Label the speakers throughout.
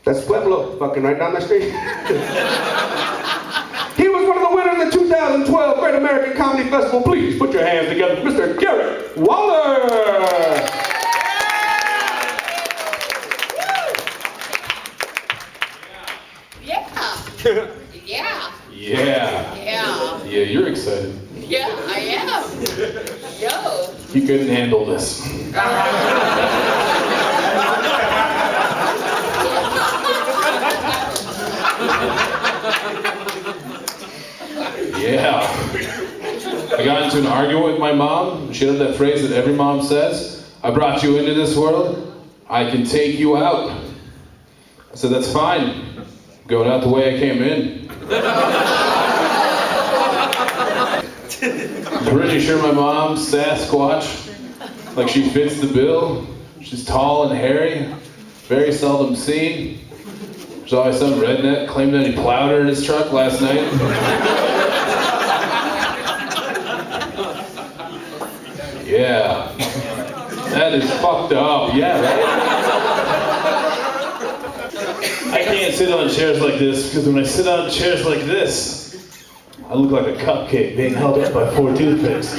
Speaker 1: That's Pueblo, fucking right down the street. He was one of the winners of the 2012 Great American Comedy Festival. Please put your hands together for Mr. Garrett Waller.
Speaker 2: Yeah.
Speaker 3: Yeah, you're excited.
Speaker 2: Yeah, I am. Yo.
Speaker 3: You couldn't handle this. Yeah. I got into an argument with my mom. She had that phrase that every mom says, I brought you into this world, I can take you out. I said, that's fine. Going out the way I came in. Pretty sure my mom's Sasquatch. Like she fits the bill. She's tall and hairy. Very seldom seen. There's always some redneck claimed that he plowed her in his truck last night. Yeah. That is fucked up. Yeah, right? I can't sit on chairs like this because when I sit on chairs like this, I look like a cupcake being held up by 4 toothpicks.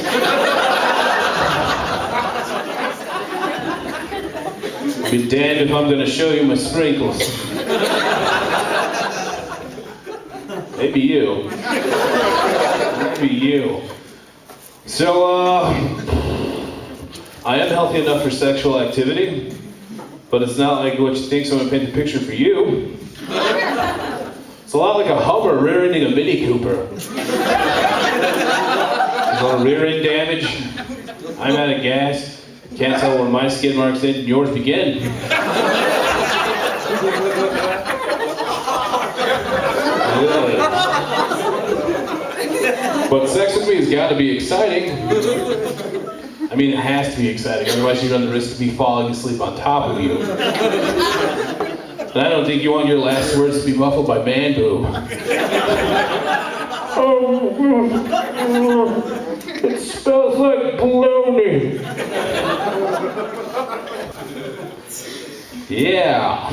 Speaker 3: Be damned if I'm gonna show you my sprinkles. Maybe you. Maybe you. So, I am healthy enough for sexual activity, but it's not like what you think, so I'm gonna paint the picture for you. It's a lot like a Hummer rear-ending a Mini Cooper. There's a lot of rear-end damage. I'm out of gas. Can't tell where my skid marks end and yours begin. Really. But sex with me has got to be exciting. I mean, it has to be exciting, otherwise you run the risk of me falling asleep on top of you. And I don't think you want your last words to be muffled by man boob. It smells like bologna. Yeah.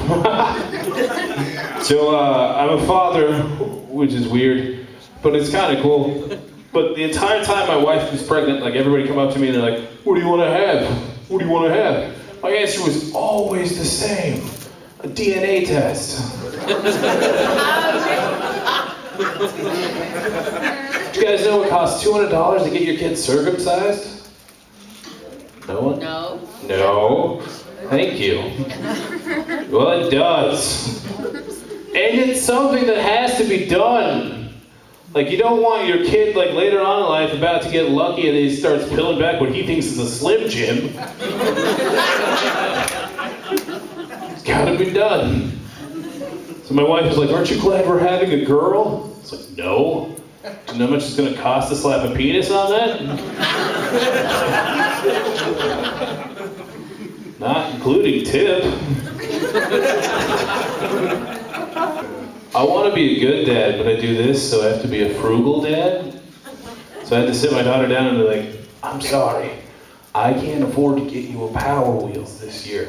Speaker 3: So, I'm a father, which is weird, but it's kind of cool. But the entire time my wife was pregnant, like everybody come up to me and they're like, what do you want to have? What do you want to have? My answer was always the same. A DNA test. Do you guys know it costs $200 to get your kid circumcised? No one?
Speaker 2: No.
Speaker 3: No. Thank you. Well, it does. And it's something that has to be done. Like, you don't want your kid, like, later on in life about to get lucky and he starts peeling back what he thinks is a Slim Jim. It's gotta be done. So my wife was like, aren't you glad we're having a girl? I was like, no. Do you know how much it's gonna cost to slap a penis on that? Not including tip. I want to be a good dad, but I do this, so I have to be a frugal dad. So I had to sit my daughter down and be like, I'm sorry, I can't afford to get you a Power Wheels this year.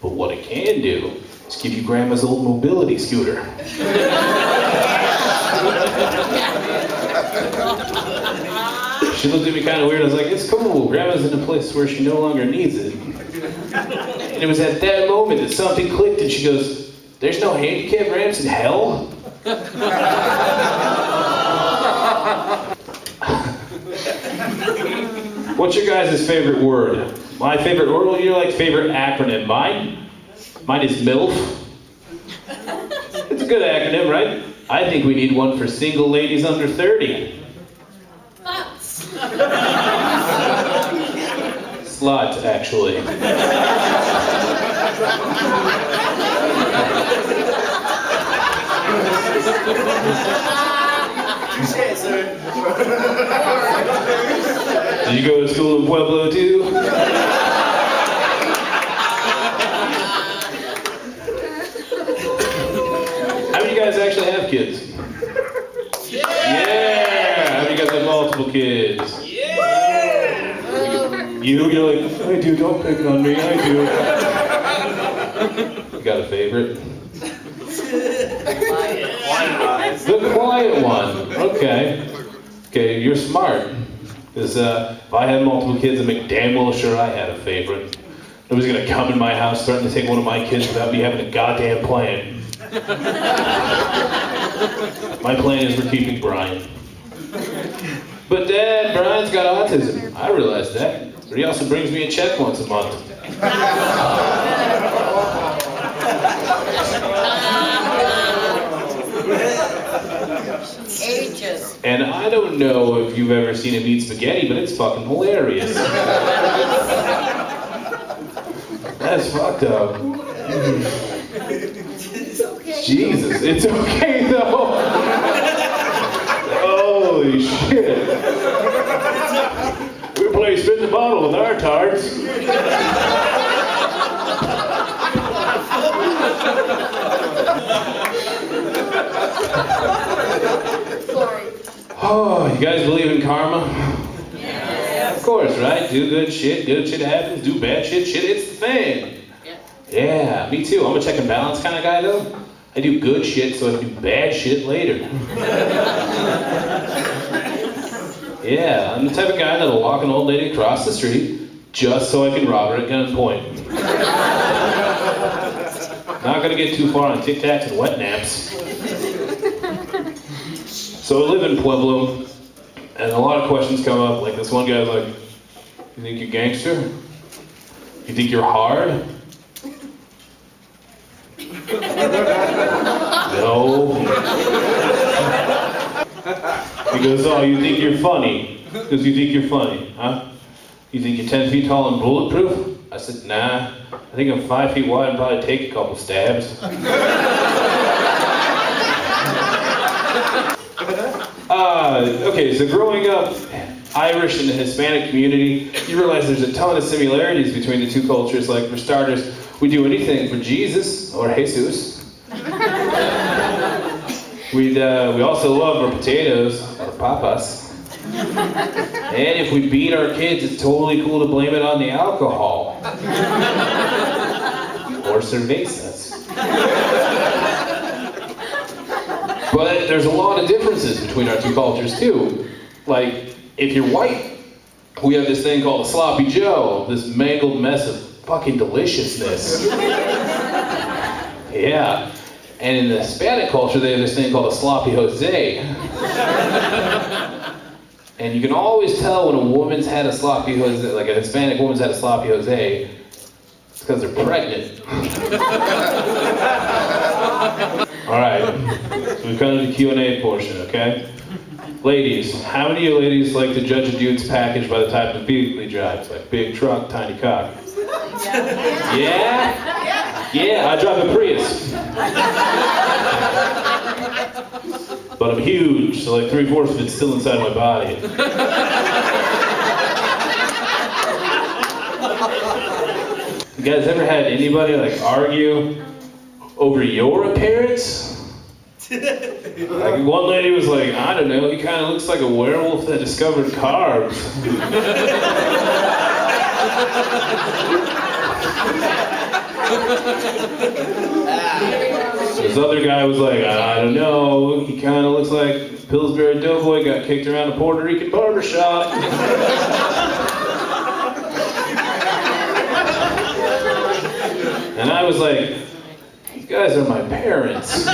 Speaker 3: But what I can do is give you Grandma's old mobility scooter. She looked at me kind of weird. I was like, it's cool. Grandma's in a place where she no longer needs it. And it was at that moment that something clicked and she goes, there's no handicap ramps in hell? What's your guys' favorite word? My favorite word? Well, you're like favorite acronym. Mine is MILF. It's a good acronym, right? I think we need one for single ladies under 30. Slut, actually. Did you go to school in Pueblo too? How many of you guys actually have kids? Yeah! How many of you guys have multiple kids? You're like, I do, don't pick on me, I do. You got a favorite? The quiet one. Okay. Okay, you're smart. Because if I had multiple kids, I'd make damn well sure I had a favorite. Nobody's gonna come in my house threatening to take one of my kids without me having a goddamn plan. My plan is we're keeping Brian. But Dad, Brian's got autism. I realize that. But he also brings me a check once a month.
Speaker 2: Ages.
Speaker 3: And I don't know if you've ever seen him eat spaghetti, but it's fucking hilarious. That's fucked up.
Speaker 2: It's okay.
Speaker 3: Jesus, it's okay though. Holy shit. We play spin the bottle with our tarts. Oh, you guys believe in karma?
Speaker 2: Yeah.
Speaker 3: Of course, right? Do good shit happens. Do bad shit hits the fan. Yeah, me too. I'm a check and balance kind of guy though. I do good shit so I can do bad shit later. Yeah, I'm the type of guy that'll walk an old lady across the street just so I can rob her at gunpoint. Not gonna get too far on Tic Tacs and wet naps. So I live in Pueblo, and a lot of questions come up. Like this one guy's like, "You think you're gangster? You think you're hard?" No. He goes, "Oh, you think you're funny? Because you think you're funny, huh? You think you're 10 feet tall and bulletproof?" I said, "Nah. I think I'm 5 feet wide and probably take a couple stabs." Okay, so growing up Irish in the Hispanic community, you realize there's a ton of similarities between the two cultures. Like, for starters, we do anything for Jesus, or Jesus. We also love our potatoes, or papas. And if we beat our kids, it's totally cool to blame it on the alcohol. Or cervezas. But there's a lot of differences between our two cultures too. Like, if you're white, we have this thing called a sloppy Joe, this mangled mess of fucking deliciousness. Yeah. And in the Hispanic culture, they have this thing called a sloppy Jose. And you can always tell when a woman's had a sloppy Jose, like a Hispanic woman's had a sloppy Jose, it's because they're pregnant. All right, so we've come to the Q&A portion, okay? Ladies, how many of you ladies like to judge a dude's package by the type of vehicle he drives? Like big truck, tiny cock? Yeah? Yeah, I drive a Prius. But I'm huge, so like 3/4 of it's still inside my body. You guys ever had anybody like argue over your appearance? Like one lady was like, "I don't know, he kind of looks like a werewolf that discovered carbs." This other guy was like, "I don't know, he kind of looks like Pillsbury Doughboy got kicked around a Puerto Rican barbershop." And I was like, "These guys are my parents."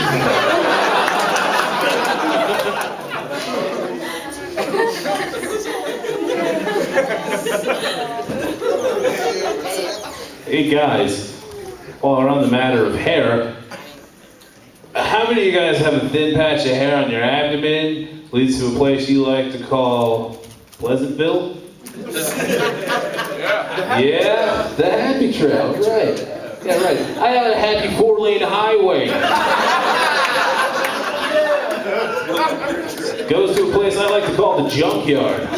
Speaker 3: Hey guys, while we're on the matter of hair, how many of you guys have a thin patch of hair on your abdomen leads to a place you like to call Pleasantville? Yeah, the happy trail, right. Yeah, right. I have a happy 4-lane highway. Goes to a place I like to call the junkyard.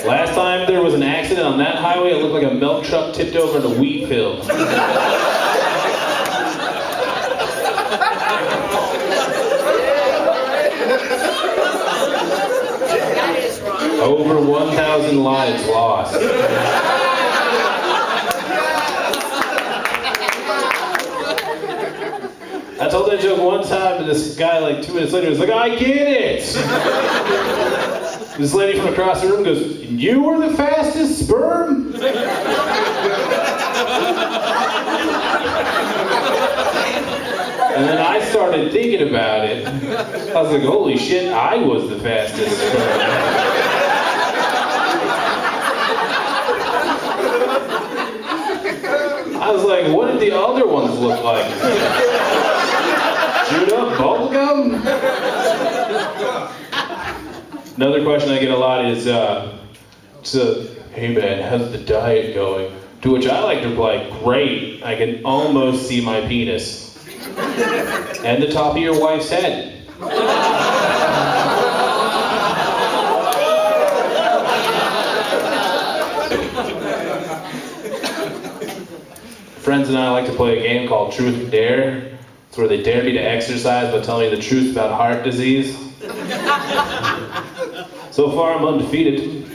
Speaker 3: Last time there was an accident on that highway, it looked like a milk truck tipped over in a wheat field.
Speaker 2: That is wrong.
Speaker 3: Over 1,000 lives lost. I told that joke one time to this guy like 2 minutes later. He was like, I get it. This lady from across the room goes, you were the fastest sperm? And then I started thinking about it. I was like, holy shit, I was the fastest sperm. I was like, what did the other ones look like? Chewed up bubblegum? Another question I get a lot is, hey man, how's the diet going? To which I like to reply, great, I can almost see my penis. And the top of your wife's head. Friends and I like to play a game called Truth or Dare. It's where they dare me to exercise by telling me the truth about heart disease. So far, I'm undefeated.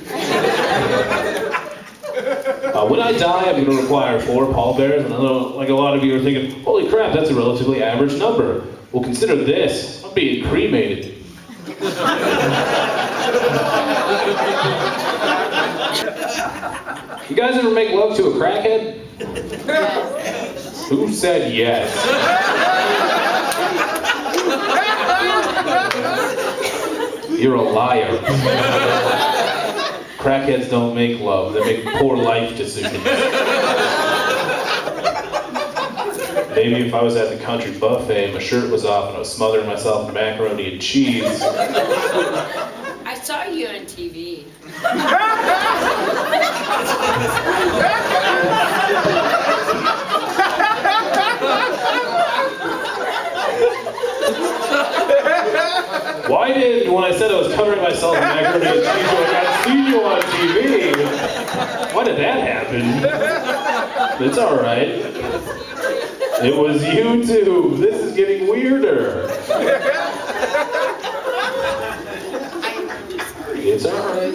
Speaker 3: When I die, I'm going to require 4 pallbearers, and I know, like a lot of you are thinking, holy crap, that's a relatively average number. Well, consider this, I'm being cremated. You guys ever make love to a crackhead? Who said yes? You're a liar. Crackheads don't make love, they make poor life decisions. Maybe if I was at the country buffet and my shirt was off and I was smothering myself in macaroni and cheese.
Speaker 2: I saw you on TV.
Speaker 3: Why did, when I said I was covering myself in macaroni and cheese, like I've seen you on TV? Why did that happen? It's alright. It was you too. This is getting weirder. It's alright.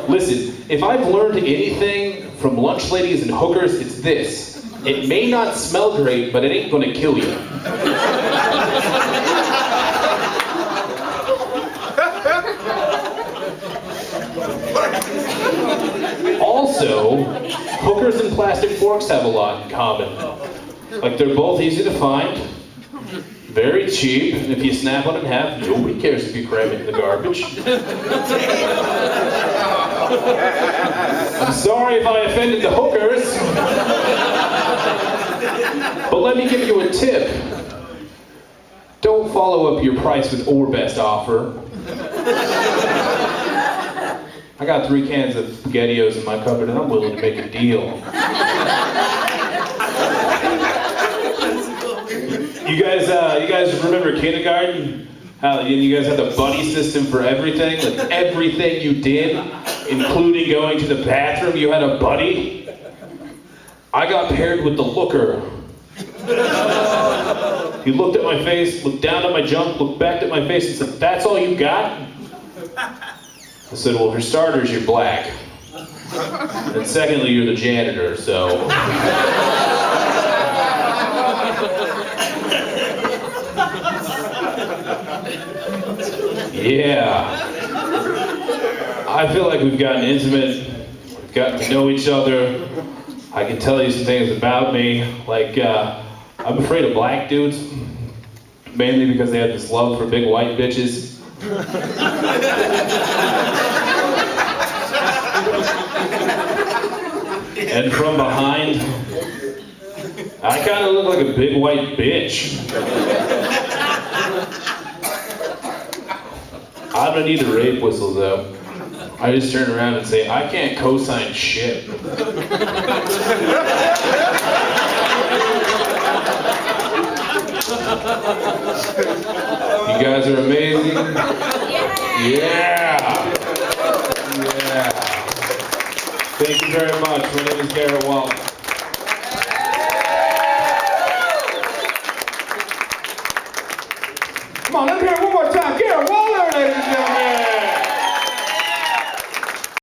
Speaker 3: Listen, if I've learned anything from lunch ladies and hookers, it's this. It may not smell great, but it ain't gonna kill you. Also, hookers and plastic forks have a lot in common. Like, they're both easy to find, very cheap, and if you snap one in half, nobody cares if you cram it in the garbage. I'm sorry if I offended the hookers, but let me give you a tip. Don't follow up your price with or best offer. I got 3 cans of SpaghettiOs in my cupboard and I'm willing to make a deal. You guys remember kindergarten? How you guys had the buddy system for everything? Like everything you did, including going to the bathroom, you had a buddy? I got paired with the looker. He looked at my face, looked down at my junk, looked back at my face and said, that's all you got? I said, well, for starters, you're black. And secondly, you're the janitor, so. Yeah. I feel like we've gotten intimate, we've gotten to know each other. I can tell you some things about me, like I'm afraid of black dudes, mainly because they have this love for big white bitches. And from behind, I kind of look like a big white bitch. I don't need a rape whistle though. I just turn around and say, I can't co-sign shit. You guys are amazing. Yeah. Thank you very much. My name is Garrett.
Speaker 1: Come on, let me hear it one more time.